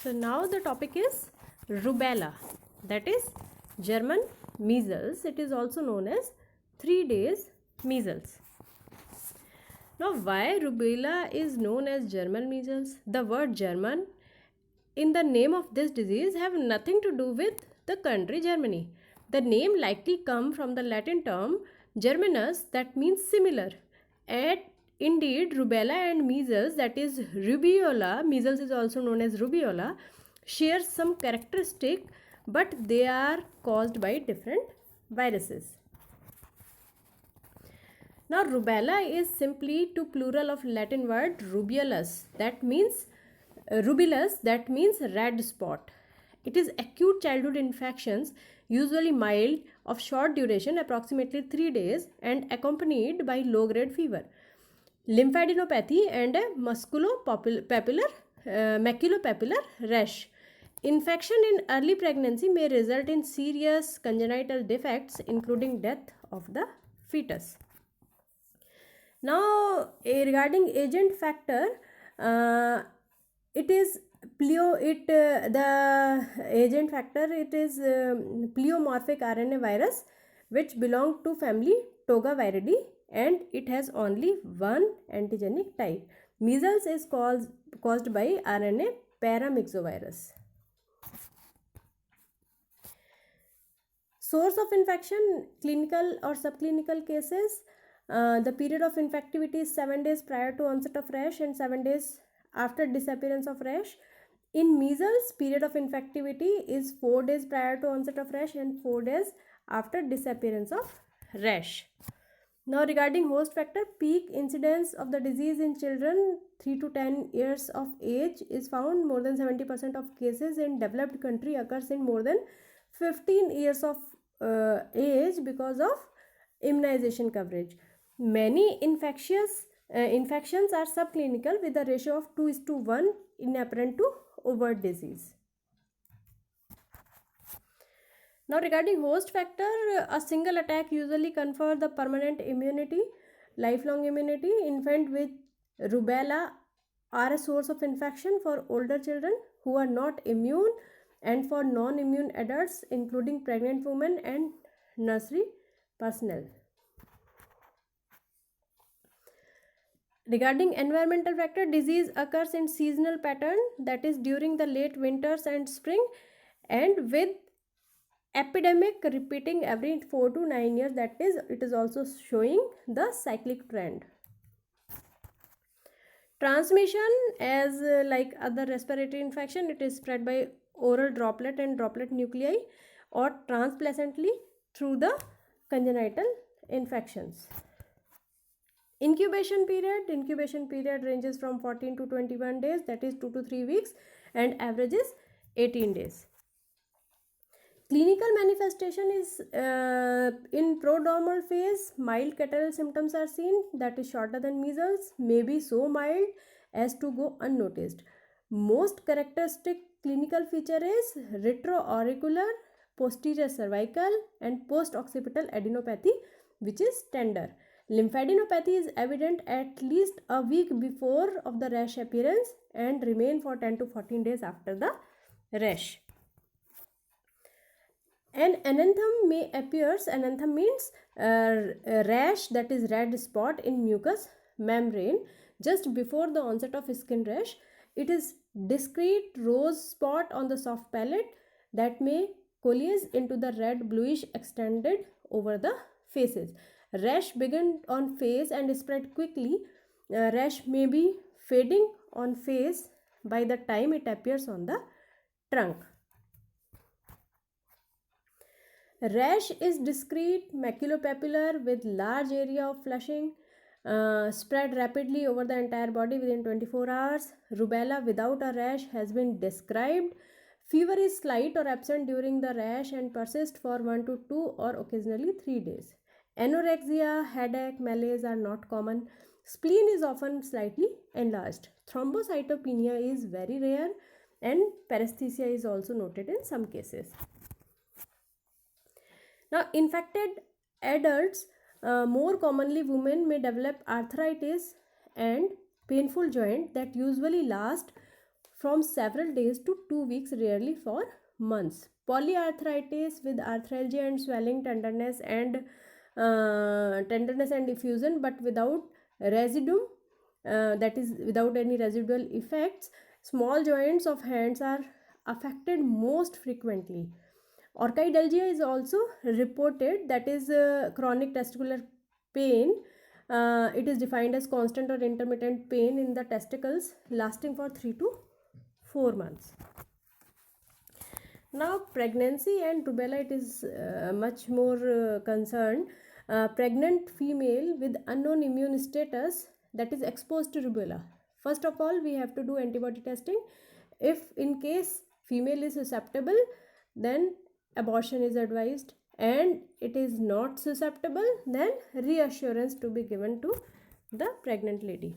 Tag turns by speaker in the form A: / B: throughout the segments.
A: So now the topic is rubella, that is German measles. It is also known as 3 days measles. Now why rubella is known as German measles? The word German in the name of this disease have nothing to do with the country Germany. The name likely come from the Latin term germinus, that means similar. And indeed rubella and measles, that is rubeola, measles is also known as rubeola, share some characteristic, but they are caused by different viruses. Now rubella is simply to plural of Latin word rubeolus, that means rubellus, that means red spot. It is acute childhood infections, usually mild, of short duration, approximately 3 days, and accompanied by low-grade fever, lymphadenopathy, and a maculopapular rash. Infection in early pregnancy may result in serious congenital defects, including death of the fetus. Now, regarding agent factor, it is the agent factor, it is pleomorphic RNA virus, which belong to family Togaviridae, and it has only one antigenic type. Measles is caused by RNA paramyxovirus. Source of infection, clinical or subclinical cases. The period of infectivity is 7 days prior to onset of rash and 7 days after disappearance of rash. In measles, period of infectivity is 4 days prior to onset of rash and 4 days after disappearance of rash. Now regarding host factor, peak incidence of the disease in children 3 to 10 years of age is found. More than 70% of cases in developed country occurs in more than 15 years of age because of immunization coverage. Many infections are subclinical with a ratio of 2:1 inapparent to overt disease. Now regarding host factor, a single attack usually confer the permanent immunity, lifelong immunity. Infant with rubella are a source of infection for older children who are not immune and for non-immune adults, including pregnant women and nursery personnel. Regarding environmental factor, disease occurs in seasonal pattern, that is during the late winters and spring, and with epidemic repeating every 4 to 9 years, that is it is also showing the cyclic trend. Transmission, as like other respiratory infection, it is spread by oral droplet and droplet nuclei or transplacentally through the congenital infections. Incubation period ranges from 14 to 21 days, that is 2 to 3 weeks, and averages 18 days. Clinical manifestation is in prodromal phase, mild catarrhal symptoms are seen, that is shorter than measles, may be so mild as to go unnoticed. Most characteristic clinical feature is retroauricular, posterior cervical, and post-occipital adenopathy, which is tender. Lymphadenopathy is evident at least a week before of the rash appearance and remain for 10 to 14 days after the rash. An ananthem may appear. Ananthem means rash, that is red spot in mucous membrane just before the onset of skin rash. It is discrete rose spot on the soft palate that may coalesce into the red bluish extended over the faces. Rash begin on face and spread quickly. Rash may be fading on face by the time it appears on the trunk. Rash is discrete, maculopapular with large area of flushing, spread rapidly over the entire body within 24 hours. Rubella without a rash has been described. Fever is slight or absent during the rash and persists for 1 to 2 or occasionally 3 days. Anorexia, headache, malaise are not common. Spleen is often slightly enlarged. Thrombocytopenia is very rare and paresthesia is also noted in some cases. Now, infected adults, more commonly women, may develop arthritis and painful joint that usually last from several days to 2 weeks, rarely for months. Polyarthritis with arthralgia and swelling, tenderness and effusion, but without residuum, that is without any residual effects. Small joints of hands are affected most frequently. Orchidalgia is also reported, that is chronic testicular pain. It is defined as constant or intermittent pain in the testicles lasting for 3 to 4 months. Now, pregnancy and rubella, it is much more concerned. Pregnant female with unknown immune status that is exposed to rubella. First of all, we have to do antibody testing. If in case female is susceptible, then abortion is advised, and it is not susceptible, then reassurance to be given to the pregnant lady.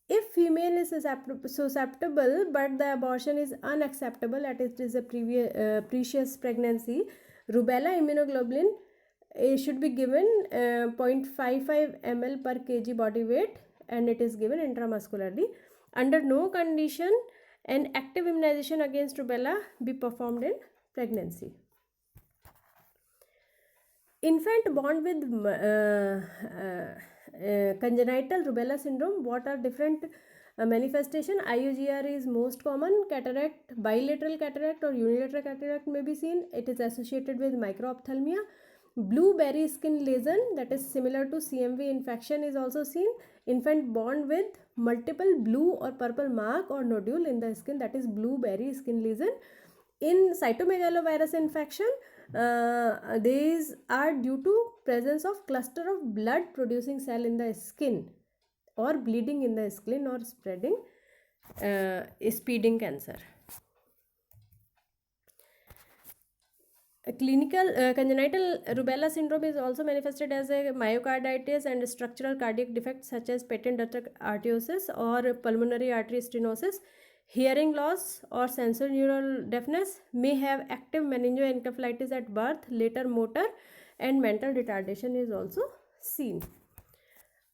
A: If female is susceptible but the abortion is unacceptable, that it is a precious pregnancy, rubella immunoglobulin should be given 0.55 ml per kg body weight, and it is given intramuscularly. Under no condition an active immunization against rubella be performed in pregnancy. Infant born with congenital rubella syndrome, what are different manifestation? IUGR is most common. Cataract, bilateral cataract or unilateral cataract may be seen. It is associated with microphthalmia. Blueberry skin lesion, that is similar to CMV infection, is also seen. Infant born with multiple blue or purple mark or nodule in the skin, that is blueberry skin lesion. In cytomegalovirus infection, these are due to presence of cluster of blood producing cell in the skin or bleeding in the skin or spreading, speeding cancer. Clinical congenital rubella syndrome is also manifested as a myocarditis and structural cardiac defects such as patent arteriosus or pulmonary artery stenosis. Hearing loss or sensorineural deafness, may have active meningoencephalitis at birth, later motor and mental retardation is also seen.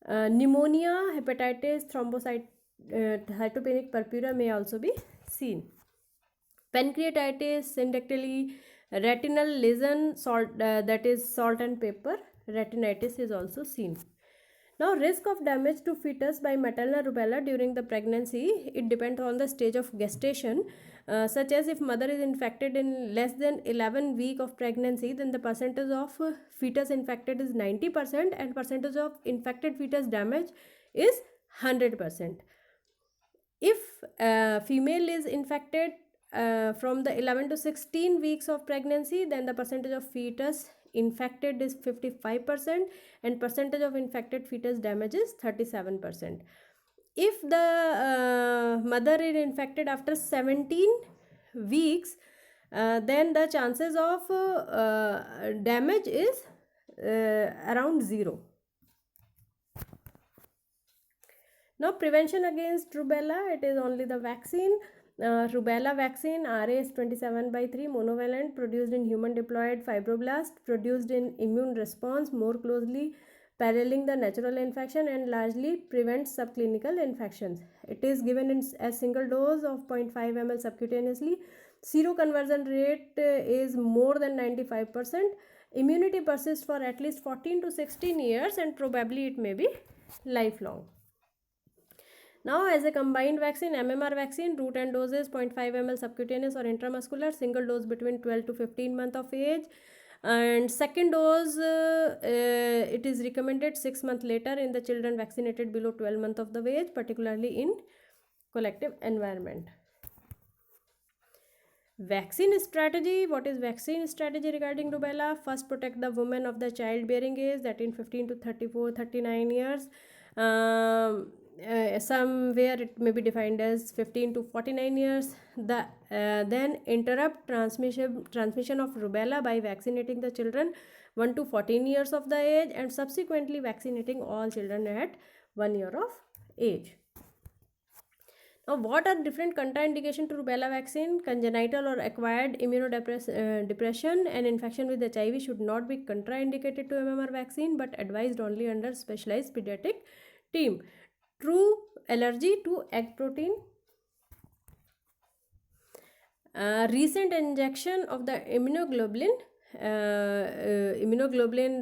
A: Pneumonia, hepatitis, thrombocytopenic purpura may also be seen. Pancreatitis, syndactyly, retinal lesion, that is salt and pepper retinitis is also seen. Now, risk of damage to fetus by maternal rubella during the pregnancy, it depends on the stage of gestation, such as if mother is infected in less than 11 week of pregnancy, then the percentage of fetus infected is 90% and percentage of infected fetus damage is 100%. If female is infected from the 11 to 16 weeks of pregnancy, then the percentage of fetus infected is 55% and percentage of infected fetus damage is 37%. If the mother is infected after 17 weeks, then the chances of damage is around 0. Now, prevention against rubella, it is only the vaccine. Rubella vaccine RAS27/3 monovalent, produced in human diploid fibroblast, produced in immune response, more closely paralleling the natural infection and largely prevents subclinical infections. It is given in a single dose of 0.5 ml subcutaneously. Seroconversion rate is more than 95%. Immunity persists for at least 14 to 16 years and probably it may be lifelong. Now, as a combined vaccine, MMR vaccine, route and doses 0.5 ml subcutaneous or intramuscular, single dose between 12 to 15 months of age, and second dose it is recommended 6 months later in the children vaccinated below 12 months of the age, particularly in collective environment. Vaccine strategy. What is vaccine strategy regarding rubella? First, protect the woman of the childbearing age, that in 15 to 39 years. Somewhere it may be defined as 15 to 49 years. Then interrupt transmission of rubella by vaccinating the children 1 to 14 years of the age and subsequently vaccinating all children at 1 year of age. Now, what are different contraindication to rubella vaccine? Congenital or acquired immunodepression and infection with HIV should not be contraindicated to MMR vaccine but advised only under specialized pediatric team. True allergy to egg protein recent injection of the immunoglobulin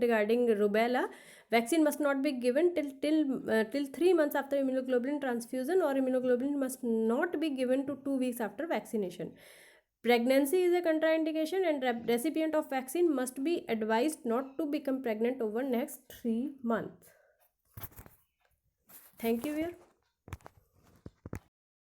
A: regarding rubella vaccine must not be given till 3 months after immunoglobulin transfusion, or immunoglobulin must not be given to 2 weeks after vaccination. Pregnancy is a contraindication, and recipient of vaccine must be advised not to become pregnant over next 3 months. Thank you, dear.